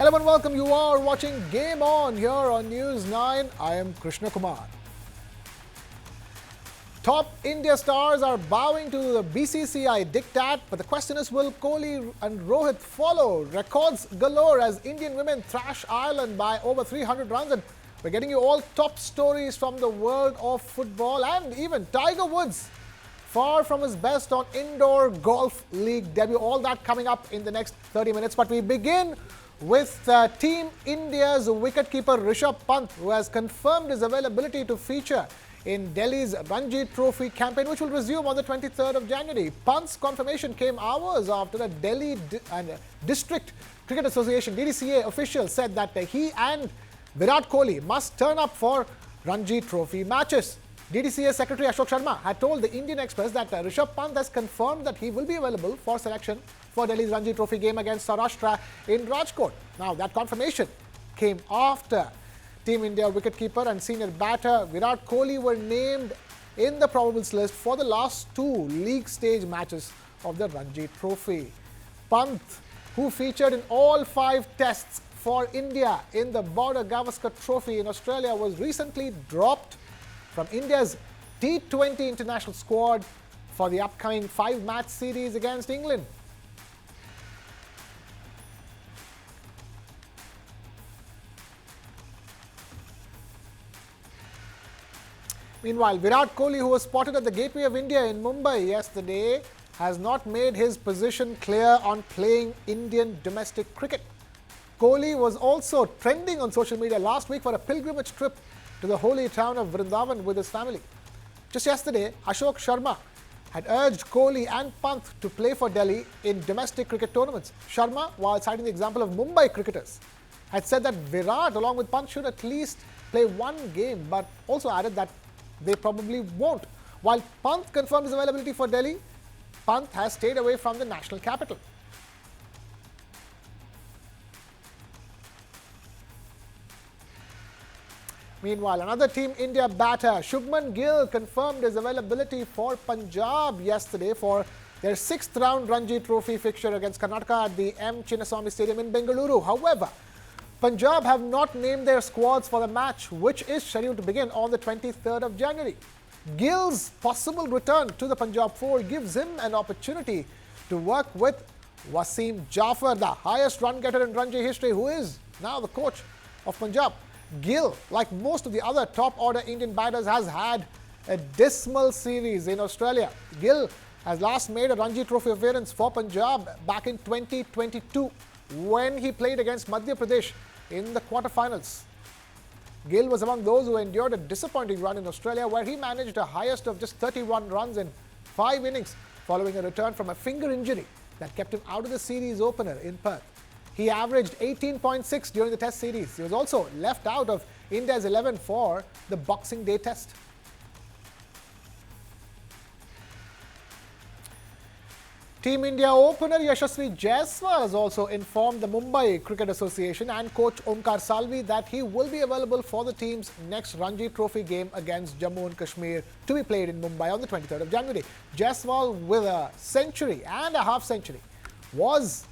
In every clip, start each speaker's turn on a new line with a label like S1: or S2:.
S1: Hello and welcome. You are watching Game On here on News 9. I am Krishna Kumar. Top India stars are bowing to the BCCI diktat, but the question is, will Kohli and Rohit follow? Records galore as Indian women thrash Ireland by over 300 runs. And we're getting you all top stories from the world of football, and even Tiger Woods far from his best on indoor golf league debut. All that coming up in the next 30 minutes. But we begin with Team India's wicketkeeper Rishabh Pant, who has confirmed his availability to feature in Delhi's Ranji Trophy campaign, which will resume on the 23rd of January. Pant's confirmation came hours after the Delhi District Cricket Association (DDCA) official said that he and Virat Kohli must turn up for Ranji Trophy matches. DDCA Secretary Ashok Sharma had told the Indian Express that Rishabh Pant has confirmed that he will be available for selection for Delhi's Ranji Trophy game against Saurashtra in Rajkot. Now, that confirmation came after Team India wicketkeeper and senior batter Virat Kohli were named in the probables list for the last two league stage matches of the Ranji Trophy. Pant, who featured in all 5 tests for India in the Border Gavaskar Trophy in Australia, was recently dropped from India's T20 international squad for the upcoming 5-match series against England. Meanwhile, Virat Kohli, who was spotted at the Gateway of India in Mumbai yesterday, has not made his position clear on playing Indian domestic cricket. Kohli was also trending on social media last week for a pilgrimage trip to the holy town of Vrindavan with his family. Just yesterday, Ashok Sharma had urged Kohli and Pant to play for Delhi in domestic cricket tournaments. Sharma, while citing the example of Mumbai cricketers, had said that Virat along with Pant should at least play one game, but also added that they probably won't. While Pant confirmed his availability for Delhi, Pant has stayed away from the national capital. Meanwhile, another Team India batter, Shubman Gill, confirmed his availability for Punjab yesterday for their 6th round Ranji Trophy fixture against Karnataka at the M. Chinnaswamy Stadium in Bengaluru. However, Punjab have not named their squads for the match, which is scheduled to begin on the 23rd of January. Gill's possible return to the Punjab fold gives him an opportunity to work with Wasim Jaffer, the highest run getter in Ranji history, who is now the coach of Punjab. Gill, like most of the other top-order Indian batters, has had a dismal series in Australia. Gill has last made a Ranji Trophy appearance for Punjab back in 2022 when he played against Madhya Pradesh in the quarterfinals. Gill was among those who endured a disappointing run in Australia, where he managed a highest of just 31 runs in 5 innings following a return from a finger injury that kept him out of the series opener in Perth. He averaged 18.6 during the test series. He was also left out of India's 11 for the Boxing Day test. Team India opener Yashasvi Jaiswal has also informed the Mumbai Cricket Association and coach Omkar Salvi that he will be available for the team's next Ranji Trophy game against Jammu and Kashmir, to be played in Mumbai on the 23rd of January. Jaiswal, with a century and a half century, was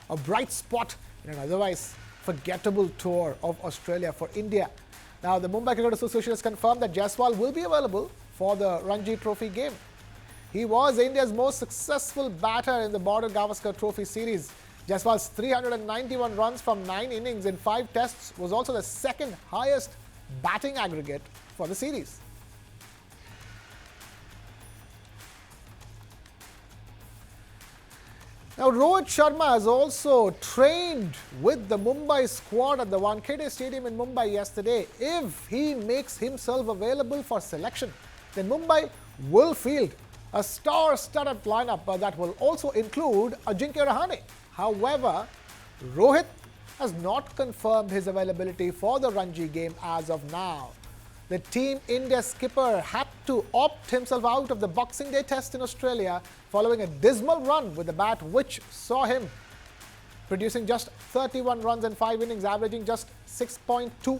S1: a bright spot in an otherwise forgettable tour of Australia for India. Now, the Mumbai Cricket Association has confirmed that Jaiswal will be available for the Ranji Trophy game. He was India's most successful batter in the Border Gavaskar Trophy series. Jaiswal's 391 runs from 9 innings in 5 tests was also the second highest batting aggregate for the series. Now, Rohit Sharma has also trained with the Mumbai squad at the Wankhede Stadium in Mumbai yesterday. If he makes himself available for selection, then Mumbai will field a star-studded lineup that will also include Ajinkya Rahane. However, Rohit has not confirmed his availability for the Ranji game as of now. The Team India skipper had to opt himself out of the Boxing Day test in Australia following a dismal run with the bat, which saw him producing just 31 runs in 5 innings, averaging just 6.2.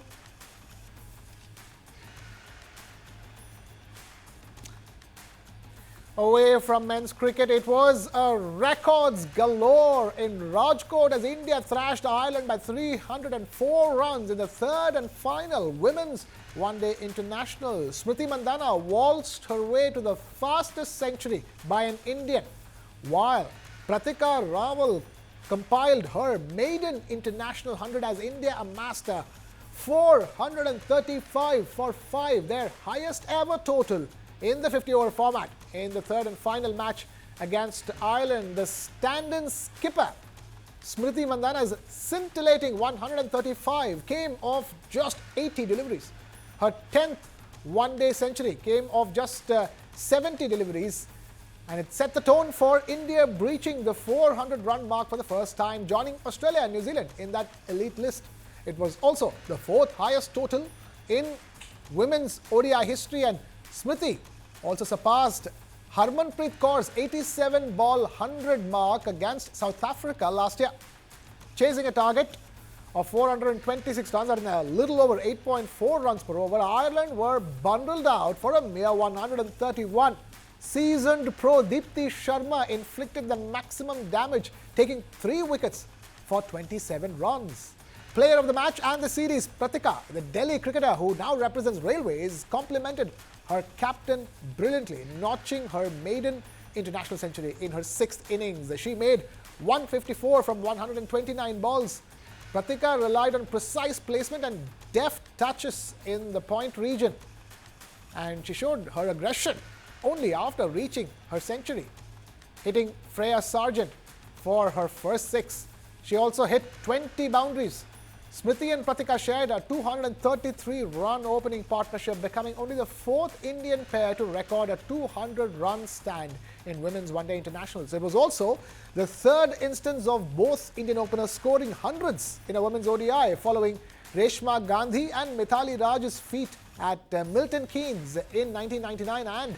S1: Away from men's cricket, it was a records galore in Rajkot as India thrashed Ireland by 304 runs in the third and final women's one-day international. Smriti Mandhana waltzed her way to the fastest century by an Indian, while Pratika Rawal compiled her maiden international 100 as India amassed a 435 for 5, their highest ever total in the 50-over format. In the third and final match against Ireland, the stand-in skipper Smriti Mandhana's scintillating 135 came off just 80 deliveries. Her 10th one-day century came off just 70 deliveries, and it set the tone for India breaching the 400-run mark for the first time, joining Australia and New Zealand in that elite list. It was also the fourth highest total in women's ODI history, and Smriti also surpassed Harmanpreet Kaur's 87-ball 100 mark against South Africa last year. Chasing a target of 426 runs at a little over 8.4 runs per over, Ireland were bundled out for a mere 131. Seasoned pro Deepti Sharma inflicted the maximum damage, taking 3 wickets for 27 runs. Player of the match and the series, Pratika, the Delhi cricketer who now represents Railways, complimented her captain brilliantly, notching her maiden international century in her 6th innings. She made 154 from 129 balls. Pratika relied on precise placement and deft touches in the point region, and she showed her aggression only after reaching her century, hitting Freya Sargent for her first 6. She also hit 20 boundaries. Smriti and Pratika shared a 233-run opening partnership, becoming only the 4th Indian pair to record a 200-run stand in women's one-day internationals. It was also the 3rd instance of both Indian openers scoring hundreds in a women's ODI, following Reshma Gandhi and Mithali Raj's feat at Milton Keynes in 1999 and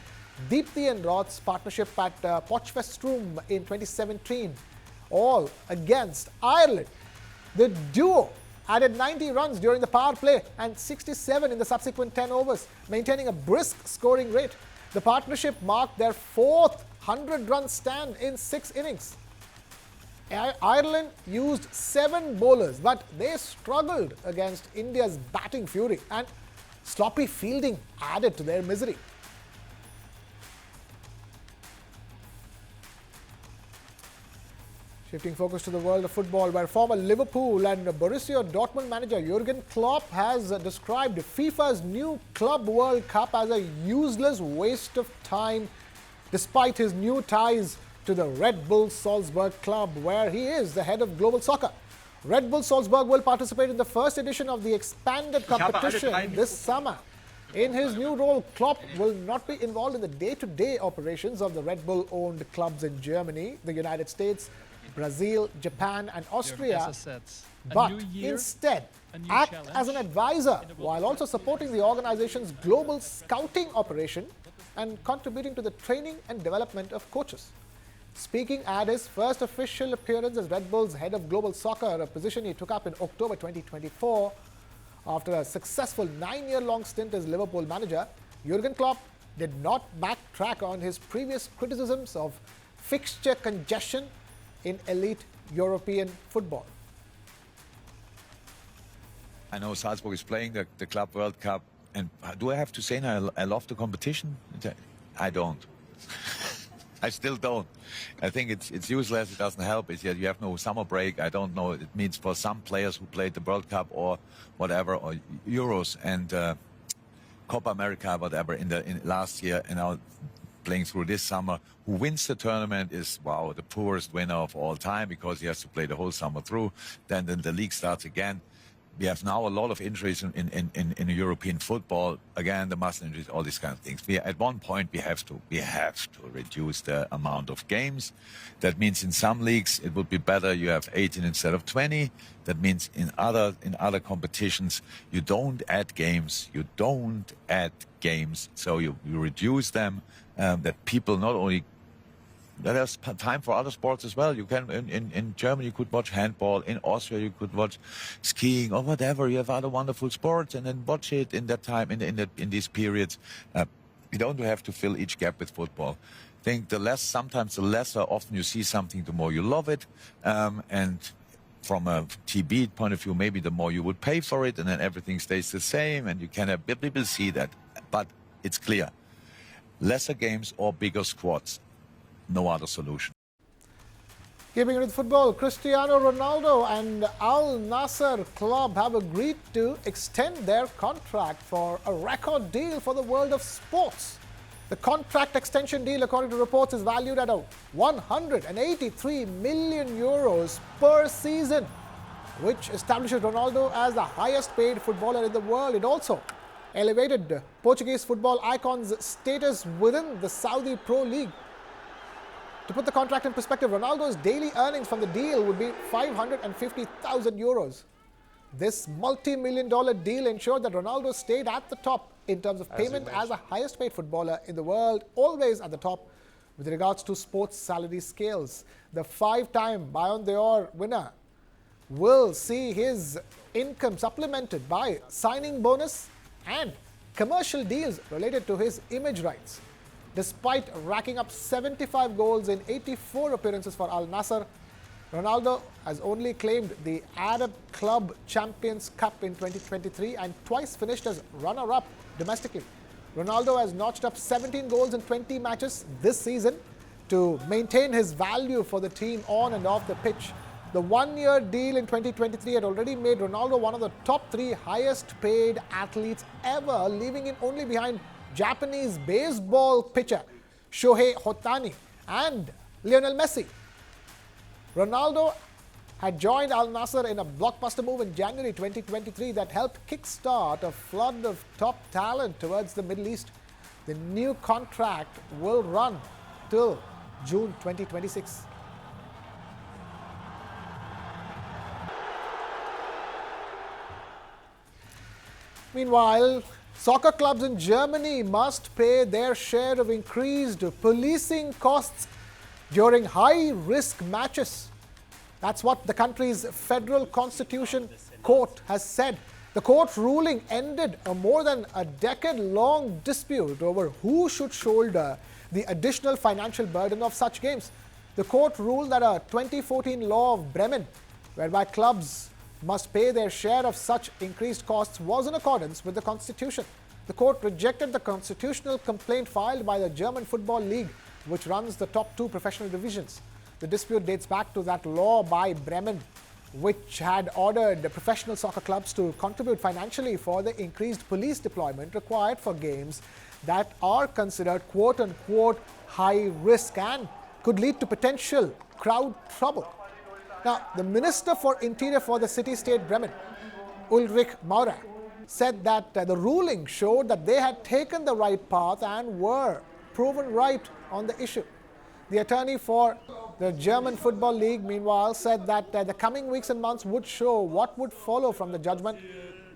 S1: Deepti and Roth's partnership at Potchefstroom in 2017, all against Ireland. The duo added 90 runs during the power play and 67 in the subsequent 10 overs, maintaining a brisk scoring rate. The partnership marked their 4th 100-run stand in 6 innings. Ireland used 7 bowlers, but they struggled against India's batting fury, and sloppy fielding added to their misery. Shifting focus to the world of football, where former Liverpool and Borussia Dortmund manager Jurgen Klopp has described FIFA's new Club World Cup as a useless waste of time, despite his new ties to the Red Bull Salzburg club, where he is the head of global soccer. Red Bull Salzburg will participate in the first edition of the expanded competition this summer. In his new role, Klopp will not be involved in the day-to-day operations of the Red Bull-owned clubs in Germany, the United States, Brazil, Japan and Austria, but instead act as an advisor while also supporting the organization's global scouting operation and contributing to the training and development of coaches. Speaking at his first official appearance as Red Bull's head of global soccer, a position he took up in October 2024, after a successful 9-year-long stint as Liverpool manager, Jurgen Klopp did not backtrack on his previous criticisms of fixture congestion in elite European football.
S2: I know Salzburg is playing the Club World Cup, and do I have to say now I love the competition? I don't. I still don't. I think it's useless. It doesn't help. It's you have no summer break. I don't know. It means for some players who played the World Cup or whatever, or Euros and Copa America, whatever, in last year, and now playing through this summer, who wins the tournament is, wow, the poorest winner of all time, because he has to play the whole summer through. Then the league starts again. We have now a lot of injuries in European football. Again, the muscle injuries, all these kind of things. At one point we have to reduce the amount of games. That means in some leagues it would be better you have 18 instead of 20. That means in other competitions you don't add games. So you reduce them. That people not only there's time for other sports as well. You can in Germany you could watch handball, in Austria you could watch skiing or whatever. You have other wonderful sports, and then watch it in that time in these periods. You don't have to fill each gap with football. think sometimes the lesser often you see something, the more you love it. And from a TV point of view, maybe the more you would pay for it, and then everything stays the same, and you can have people see that. But it's clear, lesser games or bigger squads, no other solution.
S1: Keeping with football, Cristiano Ronaldo and Al Nassr club have agreed to extend their contract for a record deal for the world of sports. The contract extension deal, according to reports, is valued at 183 million euros per season, which establishes Ronaldo as the highest paid footballer in the world. It also elevated Portuguese football icon's status within the Saudi Pro League. To put the contract in perspective, Ronaldo's daily earnings from the deal would be 550,000 euros. This multi-million-dollar deal ensured that Ronaldo stayed at the top in terms of payment as the highest paid footballer in the world, always at the top with regards to sports salary scales. The 5-time Ballon d'Or winner will see his income supplemented by signing bonus and commercial deals related to his image rights. Despite racking up 75 goals in 84 appearances for Al Nassr, Ronaldo has only claimed the Arab Club Champions Cup in 2023 and twice finished as runner-up domestically. Ronaldo has notched up 17 goals in 20 matches this season to maintain his value for the team on and off the pitch. The one-year deal in 2023 had already made Ronaldo one of the top 3 highest-paid athletes ever, leaving him only behind Japanese baseball pitcher Shohei Ohtani and Lionel Messi. Ronaldo had joined Al Nassr in a blockbuster move in January 2023 that helped kickstart a flood of top talent towards the Middle East. The new contract will run till June 2026. Meanwhile, soccer clubs in Germany must pay their share of increased policing costs during high-risk matches. That's what the country's Federal Constitution Court has said. The court ruling ended a more than a decade-long dispute over who should shoulder the additional financial burden of such games. The court ruled that a 2014 law of Bremen, whereby clubs must pay their share of such increased costs, was in accordance with the Constitution. The court rejected the constitutional complaint filed by the German Football League, which runs the top 2 professional divisions. The dispute dates back to that law by Bremen, which had ordered the professional soccer clubs to contribute financially for the increased police deployment required for games that are considered quote-unquote high risk and could lead to potential crowd trouble. Now, the Minister for Interior for the city-state Bremen, Ulrich Maurer, said that the ruling showed that they had taken the right path and were proven right on the issue. The attorney for the German Football League, meanwhile, said that the coming weeks and months would show what would follow from the judgment,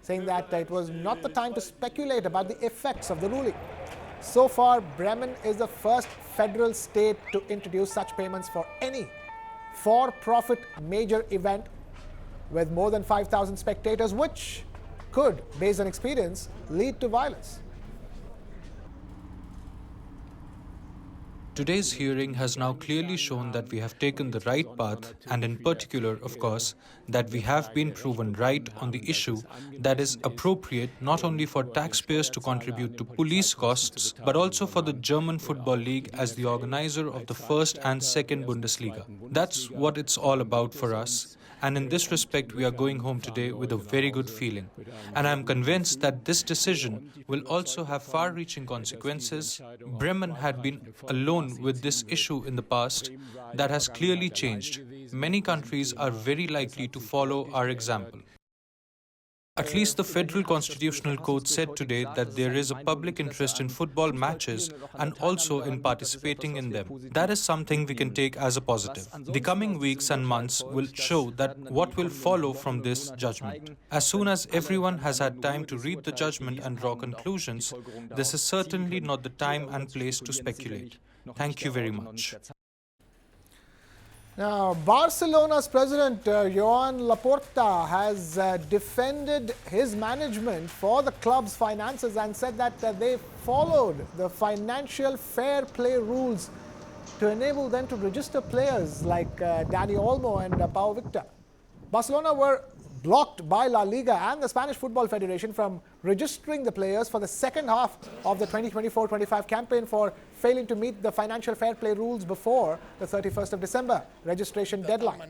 S1: saying that it was not the time to speculate about the effects of the ruling. So far, Bremen is the first federal state to introduce such payments for any for-profit major event with more than 5,000 spectators, which could, based on experience, lead to violence.
S3: Today's hearing has now clearly shown that we have taken the right path, and in particular, of course, that we have been proven right on the issue that is appropriate not only for taxpayers to contribute to police costs, but also for the German Football League as the organizer of the first and second Bundesliga. That's what it's all about for us. And in this respect, we are going home today with a very good feeling. And I'm convinced that this decision will also have far-reaching consequences. Bremen had been alone with this issue in the past. That has clearly changed. Many countries are very likely to follow our example. At least the Federal Constitutional Court said today that there is a public interest in football matches and also in participating in them. That is something we can take as a positive. The coming weeks and months will show that what will follow from this judgment. As soon as everyone has had time to read the judgment and draw conclusions, this is certainly not the time and place to speculate. Thank you very much.
S1: Now, Barcelona's president, Joan Laporta, has defended his management for the club's finances and said that they followed the financial fair play rules to enable them to register players like Dani Olmo and Pau Victor. Barcelona were blocked by La Liga and the Spanish Football Federation from registering the players for the second half of the 2024-25 campaign for failing to meet the financial fair play rules before the 31st of December registration deadline.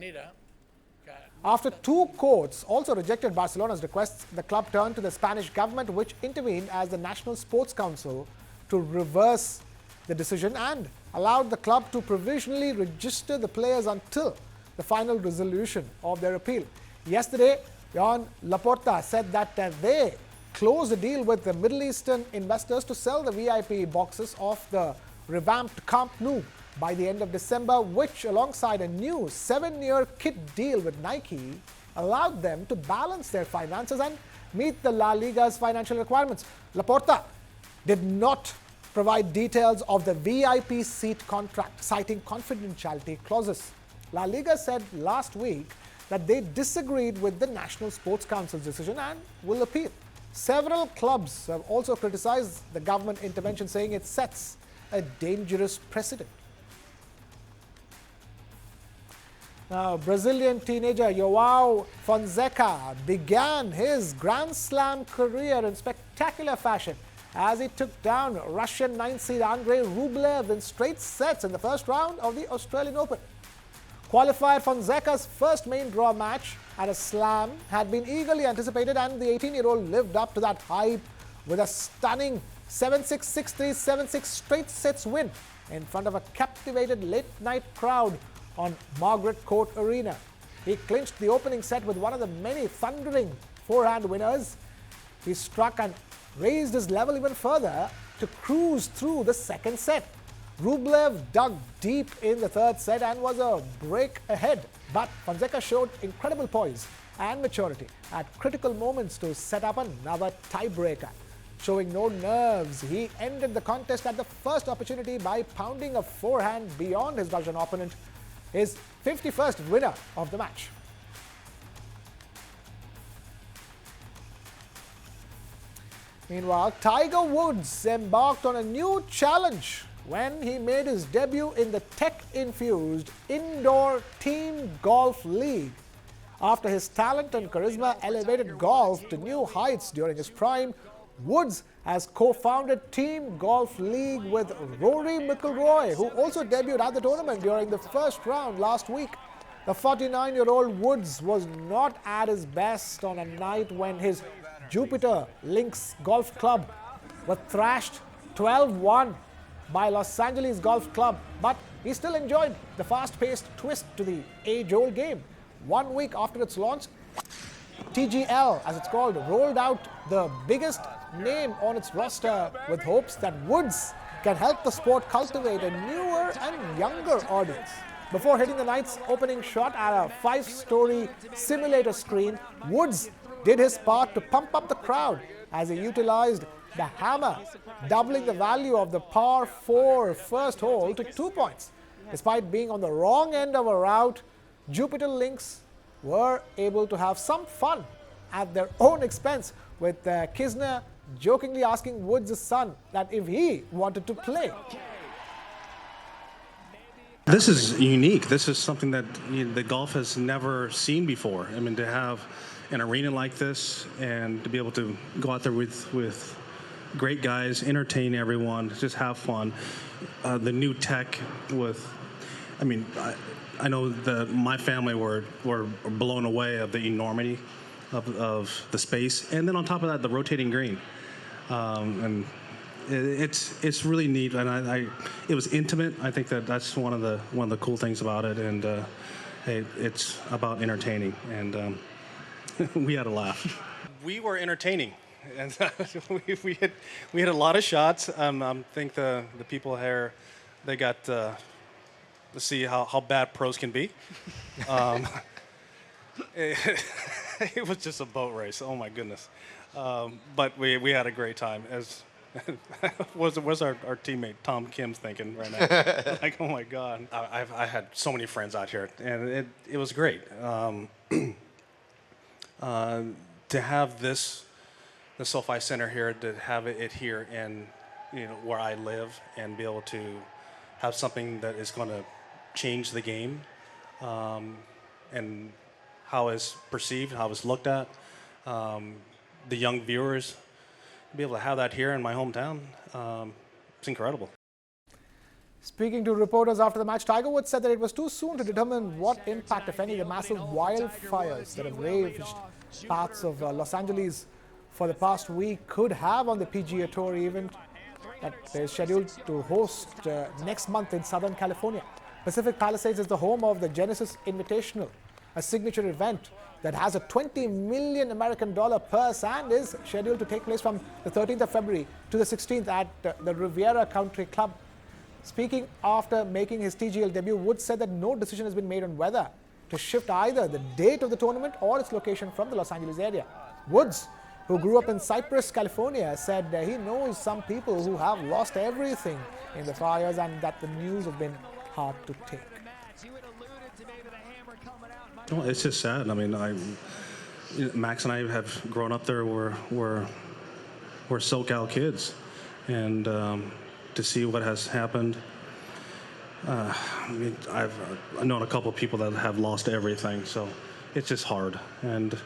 S1: After two courts also rejected Barcelona's requests, the club turned to the Spanish government, which intervened as the National Sports Council to reverse the decision and allowed the club to provisionally register the players until the final resolution of their appeal. Yesterday, Joan Laporta said that they closed a deal with the Middle Eastern investors to sell the VIP boxes of the revamped Camp Nou by the end of December, which, alongside a new 7-year kit deal with Nike, allowed them to balance their finances and meet the La Liga's financial requirements. Laporta did not provide details of the VIP seat contract, citing confidentiality clauses. La Liga said last week that they disagreed with the National Sports Council's decision and will appeal. Several clubs have also criticized the government intervention, saying it sets a dangerous precedent. Now, Brazilian teenager João Fonseca began his Grand Slam career in spectacular fashion as he took down Russian 9th seed Andrei Rublev in straight sets in the first round of the Australian Open. Qualifier Fonseca's first main draw match at a slam had been eagerly anticipated, and the 18-year-old lived up to that hype with a stunning 7-6, 6-3, 7-6 straight sets win in front of a captivated late-night crowd on Margaret Court Arena. He clinched the opening set with one of the many thundering forehand winners. He struck and raised his level even further to cruise through the second set. Rublev dug deep in the third set and was a break ahead, but Fonseca showed incredible poise and maturity at critical moments to set up another tiebreaker. Showing no nerves, he ended the contest at the first opportunity by pounding a forehand beyond his Russian opponent, his 51st winner of the match. Meanwhile, Tiger Woods embarked on a new challenge when he made his debut in the tech-infused Indoor Team Golf League. After his talent and charisma elevated golf to new heights during his prime, Woods has co-founded Team Golf League with Rory McIlroy, who also debuted at the tournament during the first round last week. The 49-year-old Woods was not at his best on a night when his Jupiter Links Golf Club were thrashed 12-1 by Los Angeles Golf Club, but he still enjoyed the fast-paced twist to the age-old game. 1 week after its launch, TGL, as it's called, rolled out the biggest name on its roster with hopes that Woods can help the sport cultivate a newer and younger audience. Before hitting the night's opening shot at a 5-story simulator screen, Woods did his part to pump up the crowd as he utilized the hammer, doubling the value of the par 4 first hole to 2 points. Despite being on the wrong end of a route, Jupiter Links were able to have some fun at their own expense, with Kisner jokingly asking Woods' son that if he wanted to play.
S4: This is unique. This is something that the golf has never seen before. I mean, to have an arena like this and to be able to go out there with great guys, entertain everyone, just have fun. The new tech with, I mean, I know that my family were blown away of the enormity of the space, and then on top of that, the rotating green, and it's really neat. And it was intimate. I think that's one of the cool things about it, and it's about entertaining, and we had a laugh. We were entertaining, and we had a lot of shots. I think the people here, they got to see how bad pros can be. It was just a boat race. Oh my goodness! But we had a great time. As was our teammate Tom Kim's thinking right now? Like, oh my God! I had so many friends out here, and it was great. To have the SoFi Center here, to have it here in where I live, and be able to have something that is going to change the game and how it's perceived, how it's looked at. The young viewers, be able to have that here in my hometown, it's incredible.
S1: Speaking to reporters after the match, Tiger Woods said that it was too soon to determine what impact, if any, the massive wildfires that have ravaged parts of Los Angeles for the past week could have on the PGA Tour event that is scheduled to host next month in Southern California. Pacific Palisades is the home of the Genesis Invitational, a signature event that has a $20 million American purse and is scheduled to take place from the 13th of February to the 16th at the Riviera Country Club. Speaking after making his TGL debut, Woods said that no decision has been made on whether to shift either the date of the tournament or its location from the Los Angeles area. Woods, who grew up in Cypress, California, said he knows some people who have lost everything in the fires and that the news has been hard to take.
S4: Well, it's just sad. I mean, Max and I have grown up there. We're SoCal kids, and to see what has happened, I mean, I've known a couple of people that have lost everything, so it's just hard. And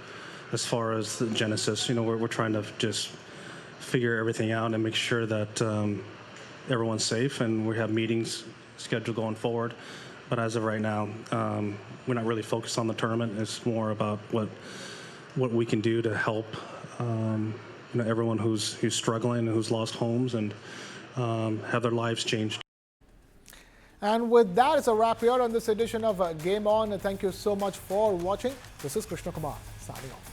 S4: as far as the Genesis, we're trying to just figure everything out and make sure that everyone's safe, and we have meetings scheduled going forward. But as of right now, we're not really focused on the tournament. It's more about what we can do to help everyone who's struggling and who's lost homes and have their lives changed.
S1: And with that, it's a wrap here on this edition of Game On. And thank you so much for watching. This is Krishna Kumar signing off.